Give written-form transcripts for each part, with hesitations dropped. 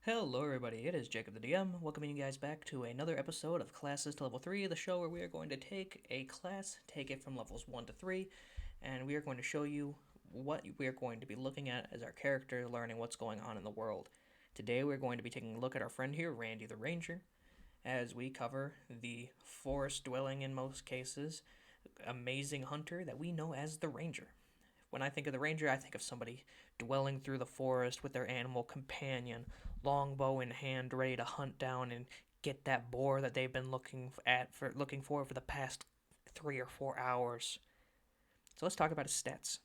Hello, everybody. It is Jacob the DM, welcoming you guys back to another episode of Classes to Level 3, the show where we are going to take a class, take it from levels 1 to 3, and we are going to show you what we are going to be looking at as our character, learning what's going on in the world. Today, we're going to be taking a look at our friend here, Randy the Ranger, as we cover the forest dwelling in most cases, amazing hunter that we know as the Ranger. When I think of the ranger, I think of somebody dwelling through the forest with their animal companion, longbow in hand, ready to hunt down and get that boar that they've been looking for the past 3 or 4 hours. So let's talk about his stats.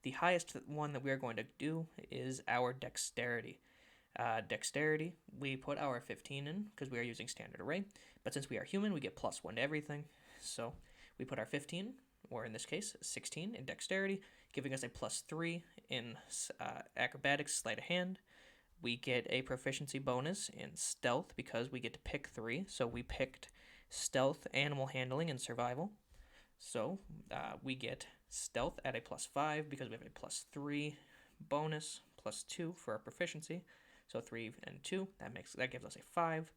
The highest one that we are going to do is our dexterity. Dexterity, we put our 15 in because we are using standard array, but since we are human, we get +1 to everything. So we put our 15, or in this case, 16 in dexterity, giving us a +3 in acrobatics, sleight of hand. We get a proficiency bonus in stealth because we get to pick 3. So we picked stealth, animal handling, and survival. So we get stealth at a +5 because we have a +3 bonus, +2 for our proficiency. So 3 and 2, that gives us a 5.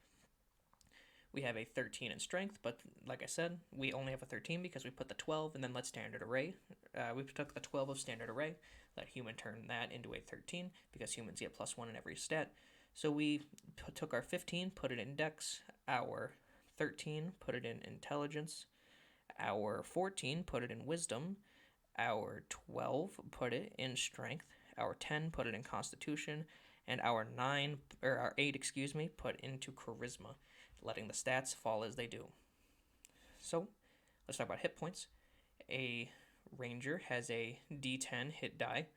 We have a 13 in strength, but like I said, we only have a 13 because we put the 12 and then let standard array. We took the 12 of standard array, let human turn that into a 13 because humans get +1 in every stat. So we took our 15, put it in dex, our 13, put it in intelligence, our 14, put it in wisdom, our 12, put it in strength, our 10, put it in constitution, and our 8, put into charisma, letting the stats fall as they do. So, let's talk about hit points. A ranger has a d10 hit die,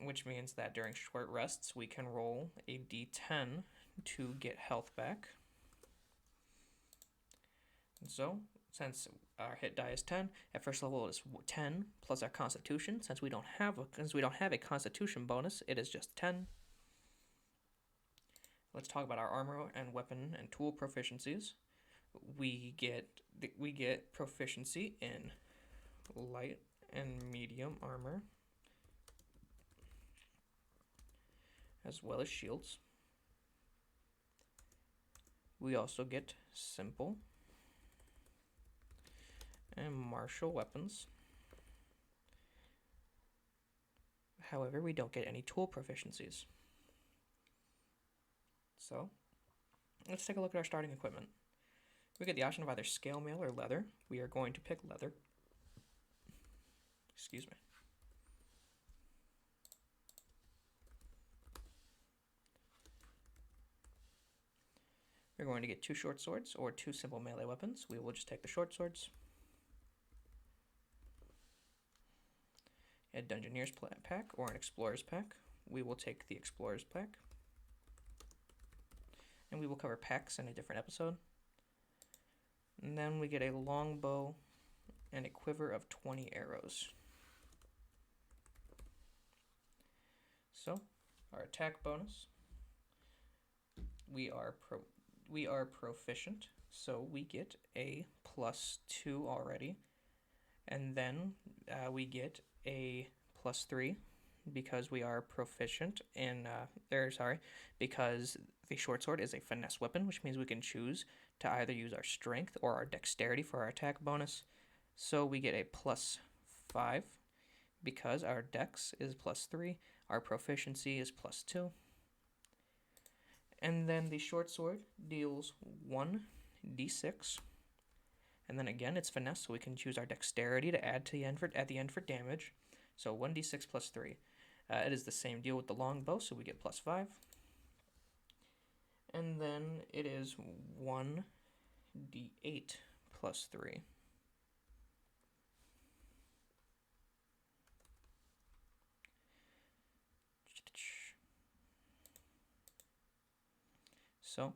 which means that during short rests, we can roll a d10 to get health back. And so, since our hit die is 10, at first level it is 10 plus our constitution. Since we don't have a constitution bonus, it is just 10. Let's talk about our armor and weapon and tool proficiencies. We get proficiency in light and medium armor, as well as shields. We also get simple and martial weapons. However, we don't get any tool proficiencies. So, let's take a look at our starting equipment. We get the option of either scale mail or leather. We are going to pick leather. Excuse me. We're going to get 2 short swords or 2 simple melee weapons. We will just take the short swords. A Dungeoneer's pack or an Explorer's pack. We will take the Explorer's pack. And we will cover packs in a different episode. And then we get a longbow and a quiver of 20 arrows. So, our attack bonus. We are proficient, so we get a +2 already. And then we get a +3 because we are proficient in because the short sword is a finesse weapon, which means we can choose to either use our strength or our dexterity for our attack bonus. So we get a +5 because our dex is +3, our proficiency is +2. And then the short sword deals 1d6. And then again, it's finesse, so we can choose our dexterity to add to at the end for damage. So 1d6 +3. It is the same deal with the longbow, so we get +5. And then it is 1d8 +3. So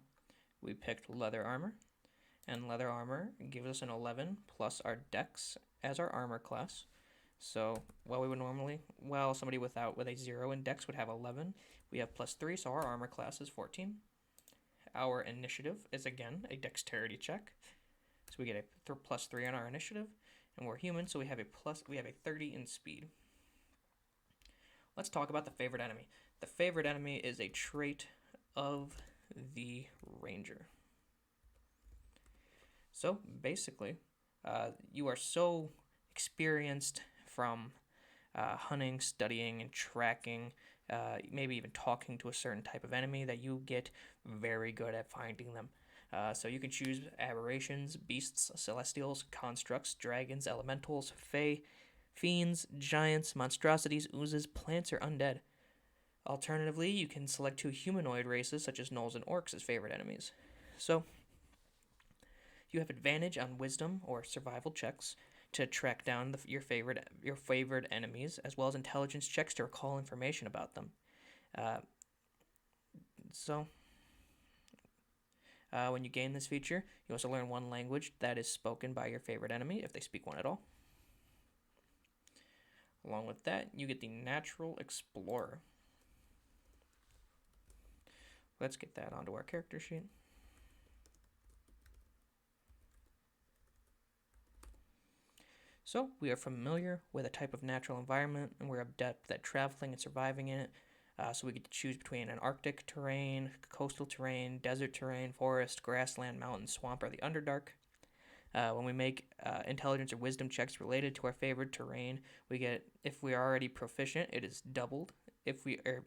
we picked leather armor, and leather armor gives us an 11 plus our dex as our armor class. So while somebody with a 0 in dex would have 11, we have +3, so our armor class is 14. Our initiative is again a dexterity check, so we get a +3 on our initiative, and we're human, so we have a 30 in speed. Let's talk about the favorite enemy. The favorite enemy is a trait of the ranger. So basically, you are so experienced from hunting, studying, and tracking, maybe even talking to a certain type of enemy that you get very good at finding them. So you can choose aberrations, beasts, celestials, constructs, dragons, elementals, fae, fiends, giants, monstrosities, oozes, plants, or undead. Alternatively, you can select two humanoid races such as gnolls and orcs as favorite enemies. So you have advantage on wisdom or survival checks to track down your favorite enemies, as well as intelligence checks to recall information about them. Uh, so when you gain this feature, you also learn one language that is spoken by your favorite enemy, if they speak one at all. Along with that, you get the Natural Explorer. Let's get that onto our character sheet. So we are familiar with a type of natural environment, and we're adept at traveling and surviving in it. So we get to choose between an Arctic terrain, coastal terrain, desert terrain, forest, grassland, mountain, swamp, or the Underdark. When we make intelligence or wisdom checks related to our favorite terrain, we get, if we are already proficient, it is doubled. If we are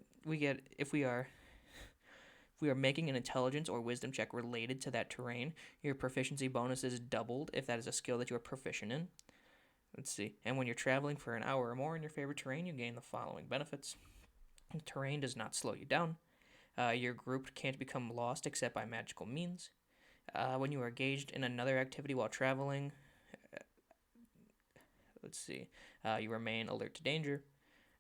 making an intelligence or wisdom check related to that terrain, your proficiency bonus is doubled if that is a skill that you are proficient in. Let's see. And when you're traveling for an hour or more in your favorite terrain, you gain the following benefits. The terrain does not slow you down. Your group can't become lost except by magical means. When you are engaged in another activity while traveling, you remain alert to danger.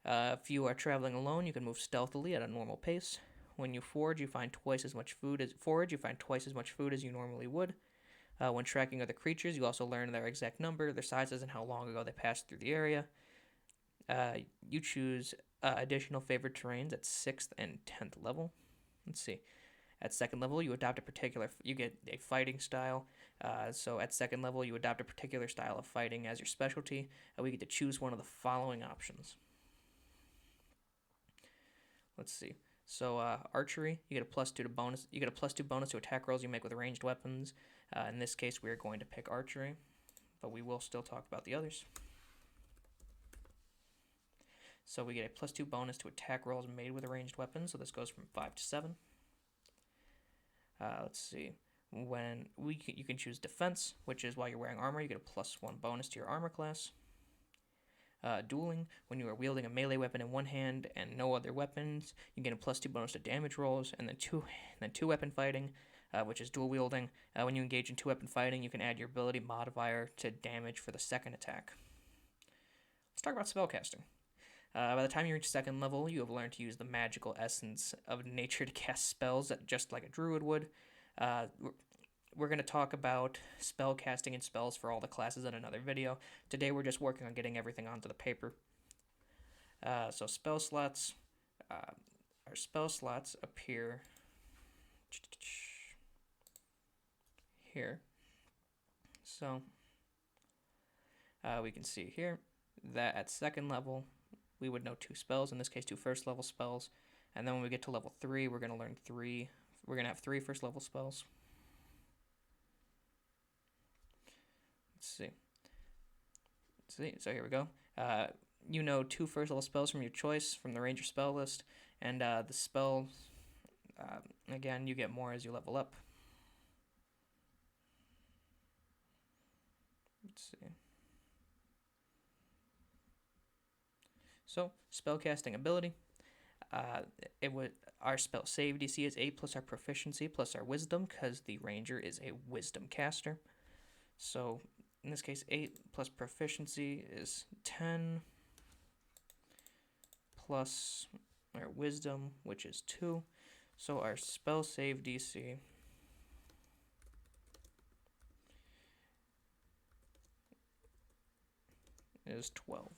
If you are traveling alone, you can move stealthily at a normal pace. When you forage, you find twice as much food as you normally would. When tracking other creatures, you also learn their exact number, their sizes, and how long ago they passed through the area. You choose additional favorite terrains at 6th and 10th level. Let's see. At 2nd level, you get a fighting style. So at 2nd level, you adopt a particular style of fighting as your specialty. We get to choose one of the following options. Let's see. So archery, you get a +2 bonus to attack rolls you make with ranged weapons. In this case, we are going to pick archery, but we will still talk about the others. So we get a +2 bonus to attack rolls made with a ranged weapon. So this goes from 5 to 7. Let's see. You can choose defense, which is while you're wearing armor, you get a +1 bonus to your armor class. Dueling, when you are wielding a melee weapon in one hand and no other weapons, you get a +2 bonus to damage rolls. And then two weapon fighting, which is dual wielding. When you engage in 2-weapon fighting, you can add your ability modifier to damage for the second attack. Let's talk about spellcasting. By the time you reach 2nd level, you have learned to use the magical essence of nature to cast spells just like a druid would. We're going to talk about spell casting and spells for all the classes in another video. Today we're just working on getting everything onto the paper. So spell slots. Our spell slots appear here. So we can see here that at 2nd level, we would know 2 spells, in this case 2 first level spells. And then when we get to level 3, we're going to learn 3. We're going to have 3 first level spells. Let's see. So here we go. You know 2 first level spells from your choice from the ranger spell list. And the spell, again, you get more as you level up. Let's see. So, spellcasting ability. Our spell save DC is 8 plus our proficiency plus our wisdom, because the ranger is a wisdom caster. So, in this case, 8 plus proficiency is 10 plus our wisdom, which is 2. So our spell save DC is 12.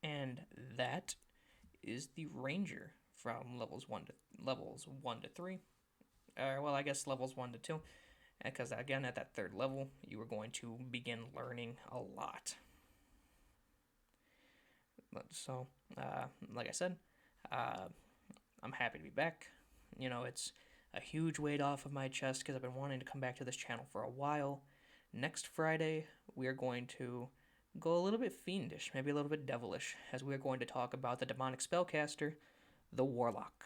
And that is the ranger from levels 1 to 3. Well, I guess levels 1 to 2. Because again, at that 3rd level, you are going to begin learning a lot. So Like I said, uh, I'm happy to be back. It's a huge weight off of my chest because I've been wanting to come back to this channel for a while. Next Friday, we are going to go a little bit fiendish, maybe a little bit devilish, as we're going to talk about the demonic spellcaster, the Warlock.